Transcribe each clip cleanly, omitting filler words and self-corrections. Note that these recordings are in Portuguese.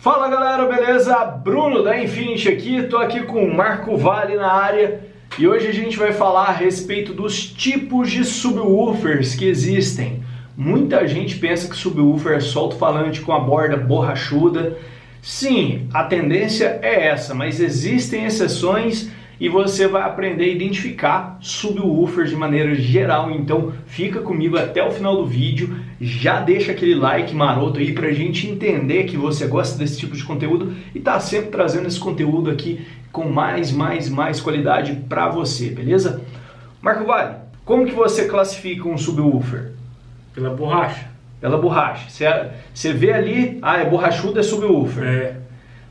Fala galera, beleza? Bruno da Infinity aqui, tô aqui com o Marco Vale na área e hoje a gente vai falar a respeito dos tipos de subwoofers que existem. Muita gente pensa que subwoofer é só alto-falante com a borda borrachuda. Sim, a tendência é essa, mas existem exceções e você vai aprender a identificar subwoofers de maneira geral. Então fica comigo até o final do vídeo, já deixa aquele like maroto aí pra gente entender que você gosta desse tipo de conteúdo e tá sempre trazendo esse conteúdo aqui com mais qualidade pra você, beleza? Marco Vale, como que você classifica um subwoofer? Pela borracha. Pela borracha. Você vê ali, é borrachudo, é subwoofer. É.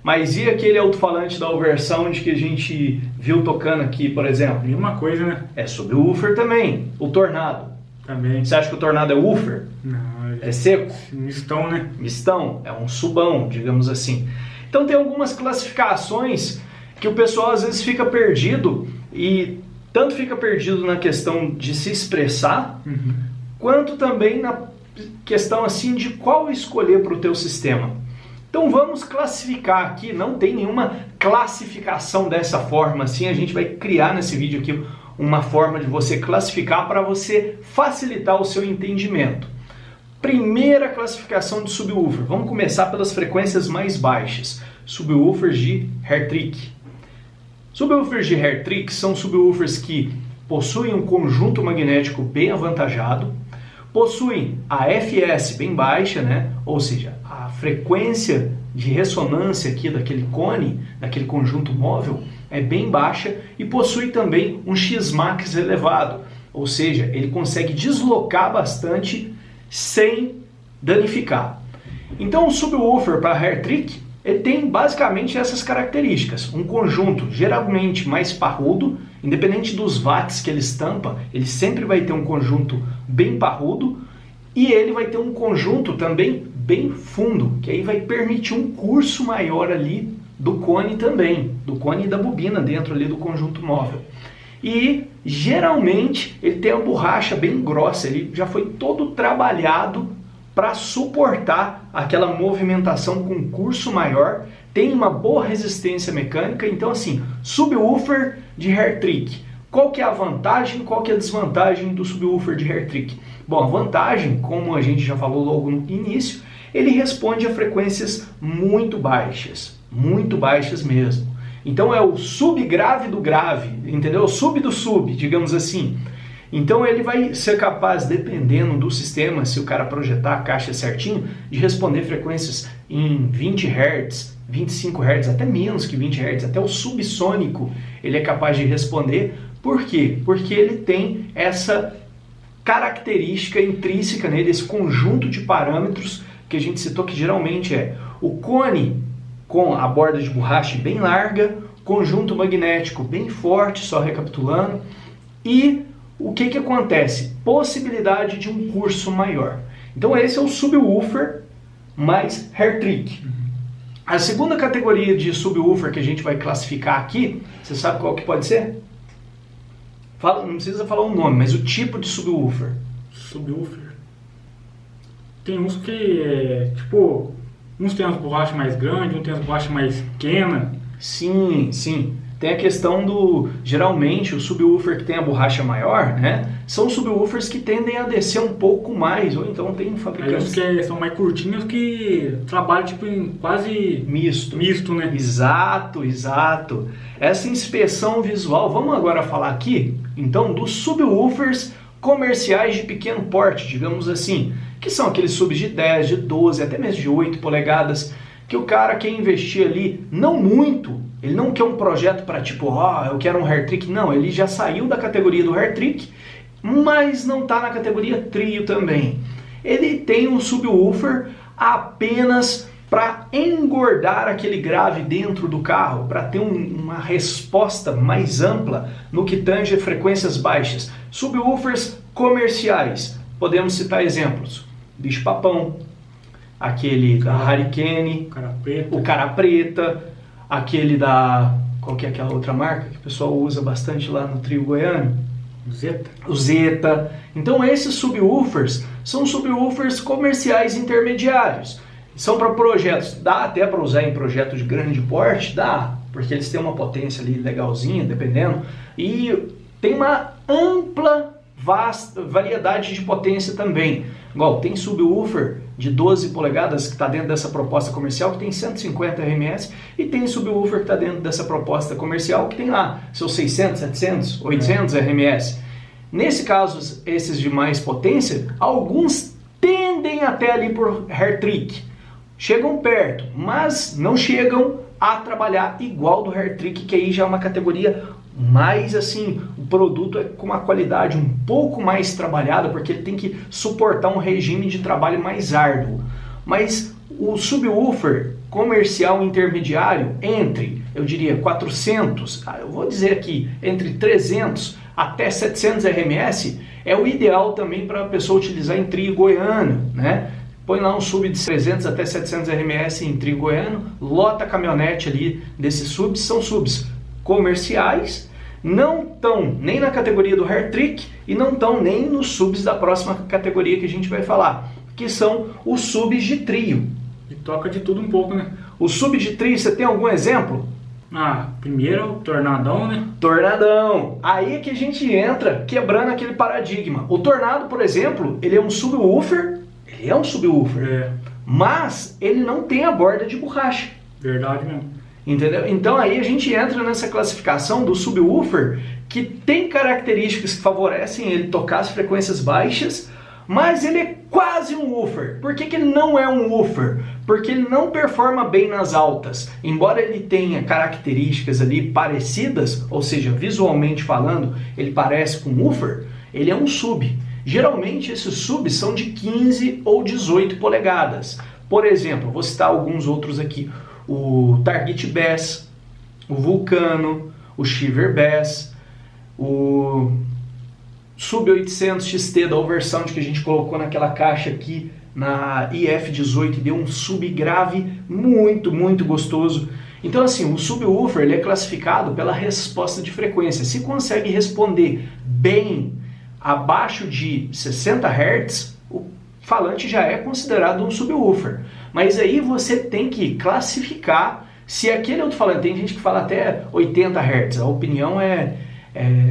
Mas e aquele alto-falante da Oversound que a gente viu tocando aqui, por exemplo? Mesma coisa, né? É subwoofer também. O Tornado. Também. Você acha que o Tornado é woofer? Não. É seco? Mistão, né? Mistão. É um subão, digamos assim. Então tem algumas classificações que o pessoal às vezes fica perdido e tanto fica perdido na questão de se expressar, quanto também na questão assim de qual escolher para o teu sistema. Então vamos classificar aqui, não tem nenhuma classificação dessa forma assim, a gente vai criar nesse vídeo aqui uma forma de você classificar para você facilitar o seu entendimento. Primeira classificação de subwoofer, vamos começar pelas frequências mais baixas, subwoofers de hair-trick. Subwoofers de hair-trick são subwoofers que possuem um conjunto magnético bem avantajado, possuem a FS bem baixa, né? Ou seja, a frequência de ressonância aqui daquele cone, daquele conjunto móvel, é bem baixa e possui também um X-Max elevado, ou seja, ele consegue deslocar bastante sem danificar. Então o subwoofer para hair-trick, ele tem basicamente essas características, um conjunto geralmente mais parrudo, independente dos watts que ele estampa, ele sempre vai ter um conjunto bem parrudo e ele vai ter um conjunto também bem fundo, que aí vai permitir um curso maior ali do cone também, do cone e da bobina dentro ali do conjunto móvel. E geralmente ele tem a borracha bem grossa, ele já foi todo trabalhado para suportar aquela movimentação com curso maior, tem uma boa resistência mecânica. Então assim, subwoofer de hair-trick, qual que é a vantagem, qual que é a desvantagem do subwoofer de hair-trick? Bom, a vantagem, como a gente já falou logo no início, ele responde a frequências muito baixas mesmo. Então é o subgrave do grave, entendeu? O sub do sub, digamos assim. Então ele vai ser capaz, dependendo do sistema, se o cara projetar a caixa certinho, de responder frequências em 20 Hz, 25 Hz, até menos que 20 Hz, até o subsônico ele é capaz de responder. Por quê? Porque ele tem essa característica intrínseca nele, esse conjunto de parâmetros que a gente citou, que geralmente é o cone com a borda de borracha bem larga, conjunto magnético bem forte, só recapitulando, e o que acontece? Possibilidade de um curso maior. Então esse é o subwoofer mais hair-trick. A segunda categoria de subwoofer que a gente vai classificar aqui, você sabe qual que pode ser? Não precisa falar o nome, mas o tipo de subwoofer. Subwoofer. Tem uns que, tipo, uns tem as borrachas mais grandes, uns tem as borrachas mais pequenas. Sim. Tem a questão do, geralmente, o subwoofer que tem a borracha maior, né? São subwoofers que tendem a descer um pouco mais, ou então tem fabricantes... Aí uns que são mais curtinhos que trabalham tipo em quase... Misto, né? Exato. Essa inspeção visual, vamos agora falar aqui, então, dos subwoofers comerciais de pequeno porte, digamos assim, que são aqueles subs de 10, de 12, até mesmo de 8 polegadas, que o cara quer investir ali, não muito, ele não quer um projeto para tipo, eu quero um hair-trick, não, ele já saiu da categoria do hair-trick, mas não está na categoria trio também. Ele tem um subwoofer apenas para engordar aquele grave dentro do carro, para ter uma resposta mais ampla no que tange a frequências baixas. Subwoofers comerciais, podemos citar exemplos, Bicho-Papão, aquele da Hurricane, o Cara Preta, aquele da... qual que é aquela outra marca que o pessoal usa bastante lá no trio goiano? O Zeta. Então esses subwoofers são subwoofers comerciais intermediários. São para projetos, dá até para usar em projeto de grande porte? Dá, porque eles têm uma potência ali legalzinha, dependendo, e tem uma ampla, vasta variedade de potência também. Igual, tem subwoofer de 12 polegadas que está dentro dessa proposta comercial que tem 150 RMS e tem subwoofer que está dentro dessa proposta comercial que tem lá seus 600, 700, 800 RMS. Nesse caso, esses de mais potência, alguns tendem até ali por hair trick. Chegam perto, mas não chegam a trabalhar igual do hair trick, que aí já é uma categoria mais assim, o produto é com uma qualidade um pouco mais trabalhada, porque ele tem que suportar um regime de trabalho mais árduo. Mas o subwoofer comercial intermediário entre, eu diria, 400, eu vou dizer aqui, entre 300 até 700 RMS, é o ideal também para a pessoa utilizar em trio goiano, né? Põe lá um sub de 300 até 700 RMS em trio goiano, lota a caminhonete ali desses subs, são subs comerciais, não estão nem na categoria do hair trick e não estão nem nos subs da próxima categoria que a gente vai falar, que são os subs de trio. E toca de tudo um pouco, né? O sub de trio, você tem algum exemplo? Primeiro o Tornadão, né? Tornadão. Aí é que a gente entra quebrando aquele paradigma. O Tornado, por exemplo, ele é um subwoofer, mas ele não tem a borda de borracha. Verdade mesmo. Entendeu? Então aí a gente entra nessa classificação do subwoofer que tem características que favorecem ele tocar as frequências baixas, mas ele é quase um woofer. Por que que ele não é um woofer? Porque ele não performa bem nas altas. Embora ele tenha características ali parecidas, ou seja, visualmente falando, ele parece com um woofer, ele é um sub. Geralmente esses subs são de 15 ou 18 polegadas. Por exemplo, vou citar alguns outros aqui. O Target Bass, o Vulcano, o Shiver Bass, o Sub 800 XT da Oversound que a gente colocou naquela caixa aqui na IF18 e deu um sub grave muito, muito gostoso. Então assim, o subwoofer ele é classificado pela resposta de frequência. Se consegue responder bem abaixo de 60 Hz, o falante já é considerado um subwoofer. Mas aí você tem que classificar se aquele alto-falante, tem gente que fala até 80 Hz, a opinião é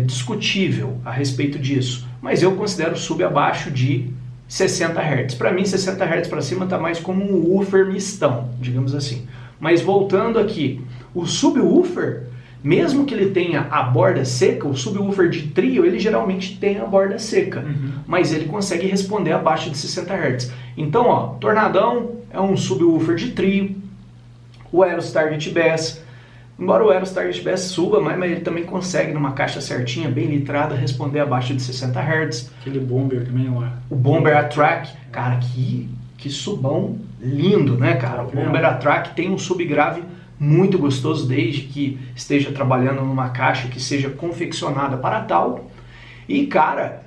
discutível a respeito disso, mas eu considero sub abaixo de 60 Hz. Para mim, 60 Hz para cima está mais como um woofer mistão, digamos assim. Mas voltando aqui, o subwoofer, mesmo que ele tenha a borda seca, o subwoofer de trio, ele geralmente tem a borda seca, mas ele consegue responder abaixo de 60 Hz. Então, ó, Tornadão é um subwoofer de trio, o Eros Target Bass, embora o Eros Target Bass suba, mas ele também consegue, numa caixa certinha, bem litrada, responder abaixo de 60 Hz. Aquele Bomber também, ó. O Bomber Attract, cara, que subão lindo, né, cara? O Bomber Attract tem um subgrave muito gostoso, desde que esteja trabalhando numa caixa que seja confeccionada para tal. E, cara,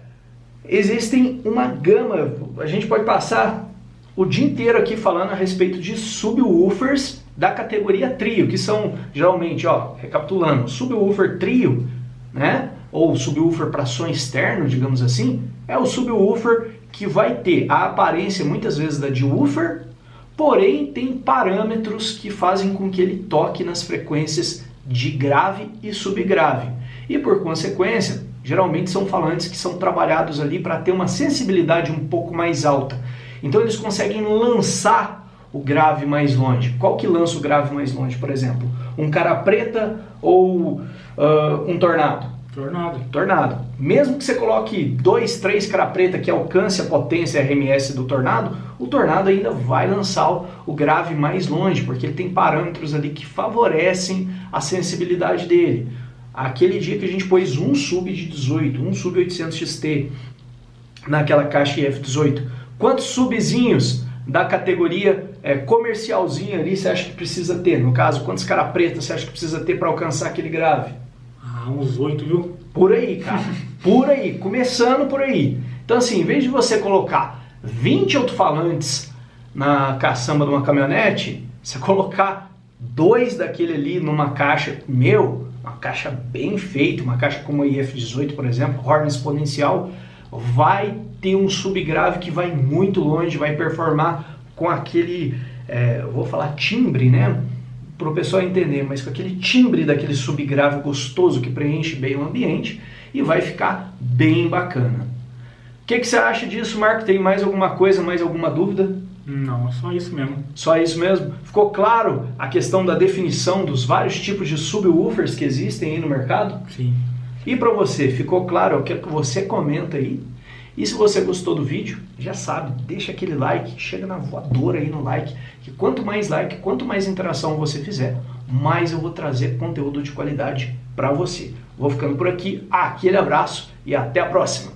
existem uma gama, a gente pode passar o dia inteiro aqui falando a respeito de subwoofers da categoria trio, que são geralmente, ó, recapitulando, subwoofer trio, né, ou subwoofer para som externo, digamos assim, é o subwoofer que vai ter a aparência muitas vezes da de woofer, porém tem parâmetros que fazem com que ele toque nas frequências de grave e subgrave. E por consequência, geralmente são falantes que são trabalhados ali para ter uma sensibilidade um pouco mais alta. Então eles conseguem lançar o grave mais longe. Qual que lança o grave mais longe, por exemplo? Um cara preta ou um tornado? Tornado. Mesmo que você coloque 2, 3 cara preta que alcance a potência RMS do tornado, o tornado ainda vai lançar o grave mais longe, porque ele tem parâmetros ali que favorecem a sensibilidade dele. Aquele dia que a gente pôs um sub de 18, um sub 800 XT naquela caixa IF18, quantos subzinhos da categoria comercialzinha ali você acha que precisa ter? No caso, quantos cara preta você acha que precisa ter para alcançar aquele grave? Uns 8, viu? Por aí, cara. Por aí. Começando por aí. Então, assim, em vez de você colocar 20 alto-falantes na caçamba de uma caminhonete, você colocar 2 daquele ali numa caixa, uma caixa bem feita, uma caixa como a IF18, por exemplo, horn exponencial, vai ter um subgrave que vai muito longe, vai performar com aquele eu vou falar timbre, né? Para o pessoal entender, mas com aquele timbre daquele subgrave gostoso que preenche bem o ambiente e vai ficar bem bacana. O que você acha disso, Marco? Tem mais alguma coisa, mais alguma dúvida? Não, é só isso mesmo. Só isso mesmo? Ficou claro a questão da definição dos vários tipos de subwoofers que existem aí no mercado? Sim. E para você, ficou claro? Eu quero que você comenta aí. E se você gostou do vídeo, já sabe, deixa aquele like, chega na voadora aí no like, que quanto mais like, quanto mais interação você fizer, mais eu vou trazer conteúdo de qualidade para você. Vou ficando por aqui, aquele abraço e até a próxima!